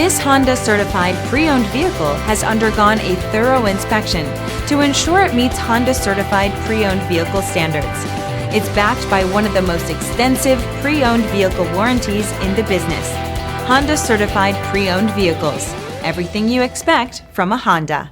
This Honda certified pre-owned vehicle has undergone a thorough inspection to ensure it meets Honda certified pre-owned vehicle standards. It's backed by one of the most extensive pre-owned vehicle warranties in the business. Honda certified pre-owned vehicles. Everything you expect from a Honda.